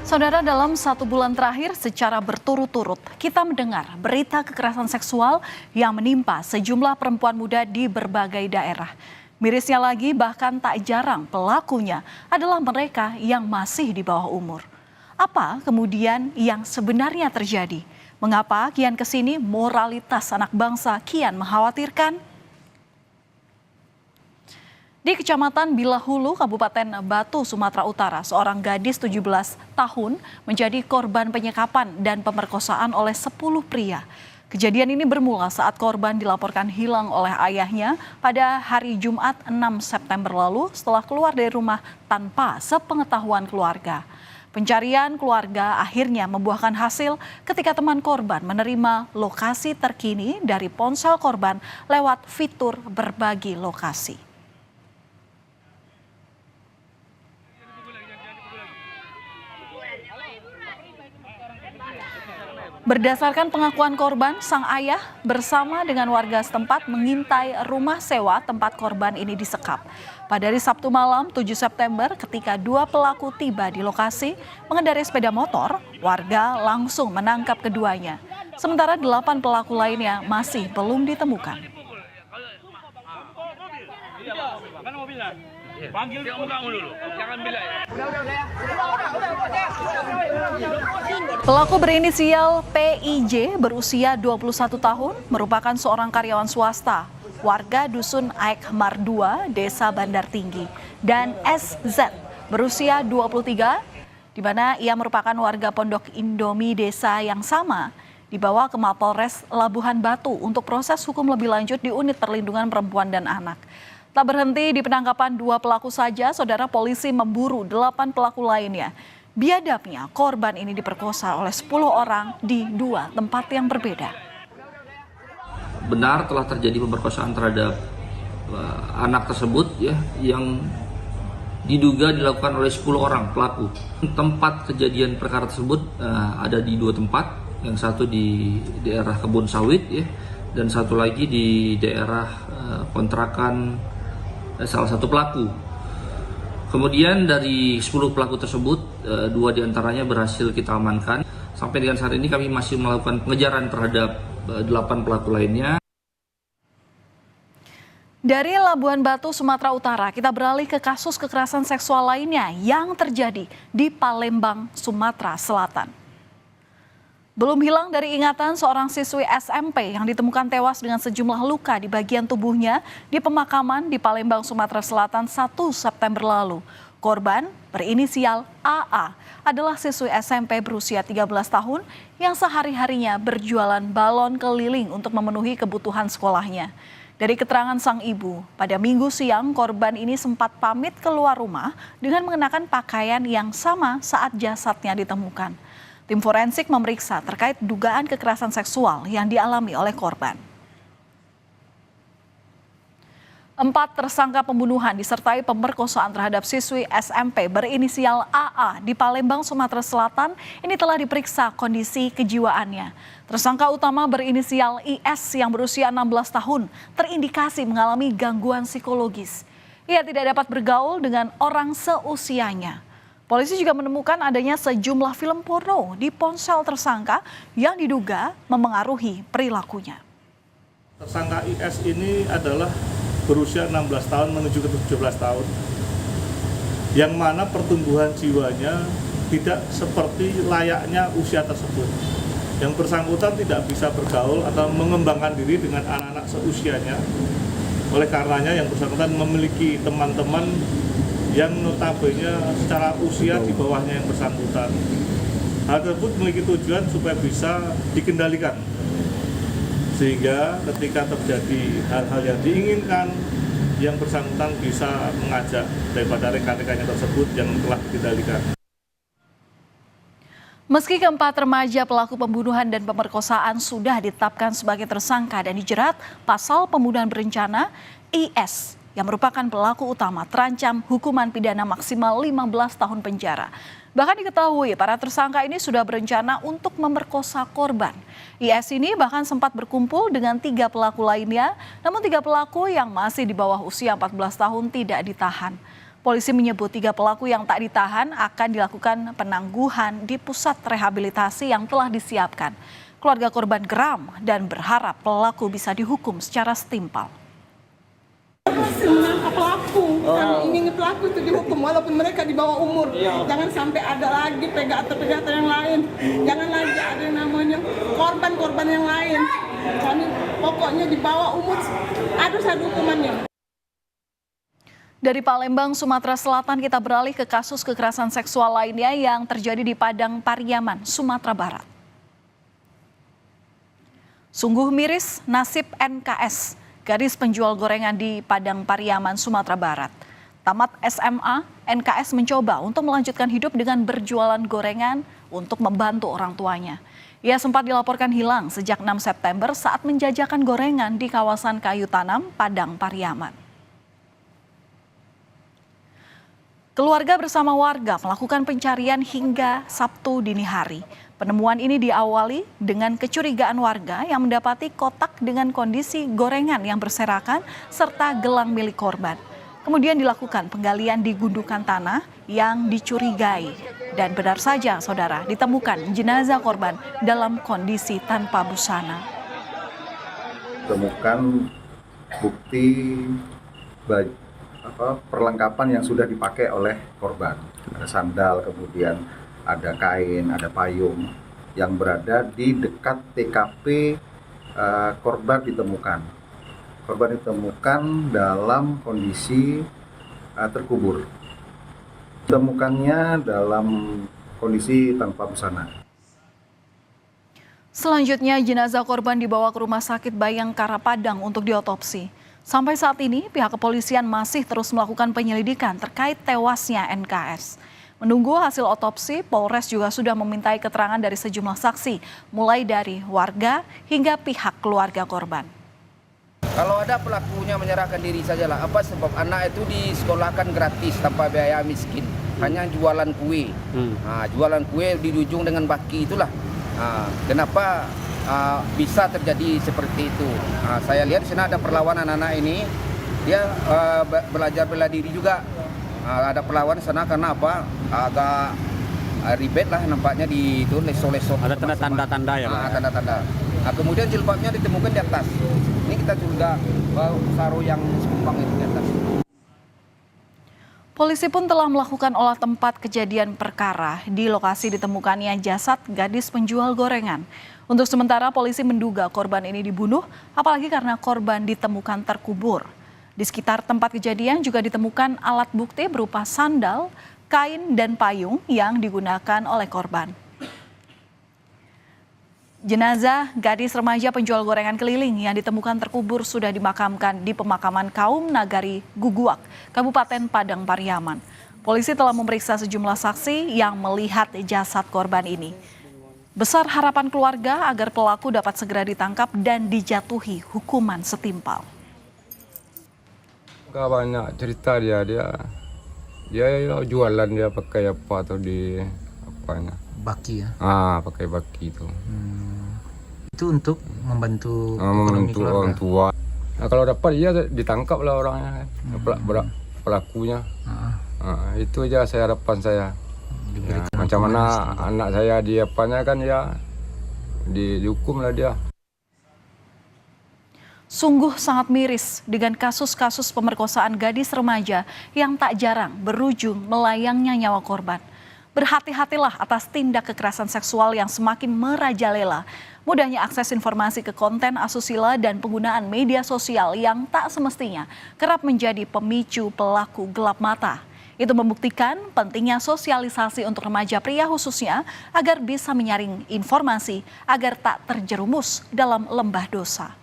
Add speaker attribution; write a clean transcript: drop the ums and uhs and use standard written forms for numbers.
Speaker 1: Saudara, dalam 1 bulan terakhir secara berturut-turut kita mendengar berita kekerasan seksual yang menimpa sejumlah perempuan muda di berbagai daerah. Mirisnya lagi, bahkan tak jarang pelakunya adalah mereka yang masih di bawah umur. Apa kemudian yang sebenarnya terjadi? Mengapa kian kesini moralitas anak bangsa kian mengkhawatirkan? Di Kecamatan Bilahulu, Kabupaten Batu, Sumatera Utara, seorang gadis 17 tahun menjadi korban penyekapan dan pemerkosaan oleh 10 pria. Kejadian ini bermula saat korban dilaporkan hilang oleh ayahnya pada hari Jumat 6 September lalu setelah keluar dari rumah tanpa sepengetahuan keluarga. Pencarian keluarga akhirnya membuahkan hasil ketika teman korban menerima lokasi terkini dari ponsel korban lewat fitur berbagi lokasi. Berdasarkan pengakuan korban, sang ayah bersama dengan warga setempat mengintai rumah sewa tempat korban ini disekap. Pada hari Sabtu malam 7 September ketika 2 pelaku tiba di lokasi mengendarai sepeda motor, warga langsung menangkap keduanya. Sementara 8 pelaku lainnya masih belum ditemukan. Panggil kamu dulu, jangan bilang ya. Pelaku berinisial PIJ berusia 21 tahun merupakan seorang karyawan swasta, warga Dusun Aikmar 2, Desa Bandar Tinggi, dan SZ berusia 23, di mana ia merupakan warga Pondok Indomie desa yang sama, dibawa ke Mapolres Labuhan Batu untuk proses hukum lebih lanjut di Unit Perlindungan Perempuan dan Anak. Tak berhenti di penangkapan 2 pelaku saja, saudara, polisi memburu 8 pelaku lainnya. Biadabnya, korban ini diperkosa oleh 10 orang di 2 tempat yang berbeda.
Speaker 2: Benar telah terjadi pemerkosaan terhadap anak tersebut ya, yang diduga dilakukan oleh 10 orang pelaku. Tempat kejadian perkara tersebut ada di 2 tempat, yang satu di daerah Kebun Sawit ya, dan satu lagi di daerah kontrakan salah satu pelaku. Kemudian dari 10 pelaku tersebut, 2 diantaranya berhasil kita amankan. Sampai dengan saat ini kami masih melakukan pengejaran terhadap 8 pelaku lainnya.
Speaker 1: Dari Labuhan Batu, Sumatera Utara, kita beralih ke kasus kekerasan seksual lainnya yang terjadi di Palembang, Sumatera Selatan. Belum hilang dari ingatan seorang siswi SMP yang ditemukan tewas dengan sejumlah luka di bagian tubuhnya di pemakaman di Palembang, Sumatera Selatan 1 September lalu. Korban berinisial AA adalah siswi SMP berusia 13 tahun yang sehari-harinya berjualan balon keliling untuk memenuhi kebutuhan sekolahnya. Dari keterangan sang ibu, pada Minggu siang korban ini sempat pamit keluar rumah dengan mengenakan pakaian yang sama saat jasadnya ditemukan. Tim forensik memeriksa terkait dugaan kekerasan seksual yang dialami oleh korban. 4 tersangka pembunuhan disertai pemerkosaan terhadap siswi SMP berinisial AA di Palembang, Sumatera Selatan ini telah diperiksa kondisi kejiwaannya. Tersangka utama berinisial IS yang berusia 16 tahun terindikasi mengalami gangguan psikologis. Ia tidak dapat bergaul dengan orang seusianya. Polisi juga menemukan adanya sejumlah film porno di ponsel tersangka yang diduga memengaruhi perilakunya.
Speaker 3: Tersangka IS ini adalah berusia 16 tahun menuju ke 17 tahun, yang mana pertumbuhan jiwanya tidak seperti layaknya usia tersebut. Yang bersangkutan tidak bisa bergaul atau mengembangkan diri dengan anak-anak seusianya. Oleh karenanya yang bersangkutan memiliki teman-teman yang notabene secara usia di bawahnya yang bersangkutan. Hal tersebut memiliki tujuan supaya bisa dikendalikan, sehingga ketika terjadi hal-hal yang diinginkan, yang bersangkutan bisa mengajak daripada rekan-rekannya tersebut yang telah dikendalikan.
Speaker 1: Meski keempat remaja pelaku pembunuhan dan pemerkosaan sudah ditetapkan sebagai tersangka dan dijerat pasal pembunuhan berencana, IS yang merupakan pelaku utama terancam hukuman pidana maksimal 15 tahun penjara. Bahkan diketahui para tersangka ini sudah berencana untuk memerkosa korban. IS ini bahkan sempat berkumpul dengan 3 pelaku lainnya, namun 3 pelaku yang masih di bawah usia 14 tahun tidak ditahan. Polisi menyebut 3 pelaku yang tak ditahan akan dilakukan penangguhan di pusat rehabilitasi yang telah disiapkan. Keluarga korban geram dan berharap pelaku bisa dihukum secara setimpal.
Speaker 4: Menangkap pelaku, kami ingin pelaku itu dihukum walaupun mereka di bawah umur. Jangan sampai ada lagi pegator yang lain, jangan lagi ada yang namanya korban-korban yang lain. Kami pokoknya di bawah umur harus ada hukumannya.
Speaker 1: Dari Palembang, Sumatera Selatan, kita beralih ke kasus kekerasan seksual lainnya yang terjadi di Padang Pariaman, Sumatera Barat. Sungguh miris nasib NKS, gadis penjual gorengan di Padang Pariaman, Sumatera Barat. Tamat SMA, NKS mencoba untuk melanjutkan hidup dengan berjualan gorengan untuk membantu orang tuanya. Ia sempat dilaporkan hilang sejak 6 September saat menjajakan gorengan di kawasan Kayu Tanam, Padang Pariaman. Keluarga bersama warga melakukan pencarian hingga Sabtu dini hari. Penemuan ini diawali dengan kecurigaan warga yang mendapati kotak dengan kondisi gorengan yang berserakan serta gelang milik korban. Kemudian dilakukan penggalian di gundukan tanah yang dicurigai. Dan benar saja, saudara, ditemukan jenazah korban dalam kondisi tanpa busana.
Speaker 5: Temukan bukti perlengkapan yang sudah dipakai oleh korban. Ada sandal, kemudian ada kain, ada payung yang berada di dekat TKP korban ditemukan. Korban ditemukan dalam kondisi terkubur. Ditemukannya dalam kondisi tanpa busana.
Speaker 1: Selanjutnya, jenazah korban dibawa ke Rumah Sakit Bayangkara Padang untuk diotopsi. Sampai saat ini, pihak kepolisian masih terus melakukan penyelidikan terkait tewasnya NKS. Menunggu hasil otopsi, Polres juga sudah memintai keterangan dari sejumlah saksi, mulai dari warga hingga pihak keluarga korban.
Speaker 6: Kalau ada pelakunya menyerahkan diri sajalah. Apa sebab anak itu disekolahkan gratis tanpa biaya miskin, hanya jualan kue. Jualan kue di ujung dengan baki itulah. Kenapa bisa terjadi seperti itu? Saya lihat di sana ada perlawanan anak ini, dia belajar bela diri juga. Ada perlawanan sana karena apa? Agak ribet lah nampaknya di itu leso-leso.
Speaker 7: Ada tanda-tanda ya, Pak?
Speaker 6: Tanda-tanda. Kemudian jilbabnya ditemukan di atas. Ini kita curiga sarung yang sekumpang itu di atas.
Speaker 1: Polisi pun telah melakukan olah tempat kejadian perkara. Di lokasi ditemukannya jasad gadis penjual gorengan. Untuk sementara polisi menduga korban ini dibunuh, apalagi karena korban ditemukan terkubur. Di sekitar tempat kejadian juga ditemukan alat bukti berupa sandal, kain, dan payung yang digunakan oleh korban. Jenazah gadis remaja penjual gorengan keliling yang ditemukan terkubur sudah dimakamkan di pemakaman kaum Nagari Guguak, Kabupaten Padang Pariaman. Polisi telah memeriksa sejumlah saksi yang melihat jasad korban ini. Besar harapan keluarga agar pelaku dapat segera ditangkap dan dijatuhi hukuman setimpal.
Speaker 8: Gak banyak cerita dia jualan, dia pakai apa tuh di apanya?
Speaker 9: Baki ya?
Speaker 8: Pakai baki itu.
Speaker 9: Itu untuk membantu
Speaker 8: orang tua. Nah, kalau dapat dia ditangkap lah orangnya, pelakunya. Itu aja harapan saya. Ya, macam mana anak saya di apanya kan ya dihukum lah dia.
Speaker 1: Sungguh sangat miris dengan kasus-kasus pemerkosaan gadis remaja yang tak jarang berujung melayangnya nyawa korban. Berhati-hatilah atas tindak kekerasan seksual yang semakin merajalela. Mudahnya akses informasi ke konten asusila dan penggunaan media sosial yang tak semestinya kerap menjadi pemicu pelaku gelap mata. Itu membuktikan pentingnya sosialisasi untuk remaja pria khususnya agar bisa menyaring informasi agar tak terjerumus dalam lembah dosa.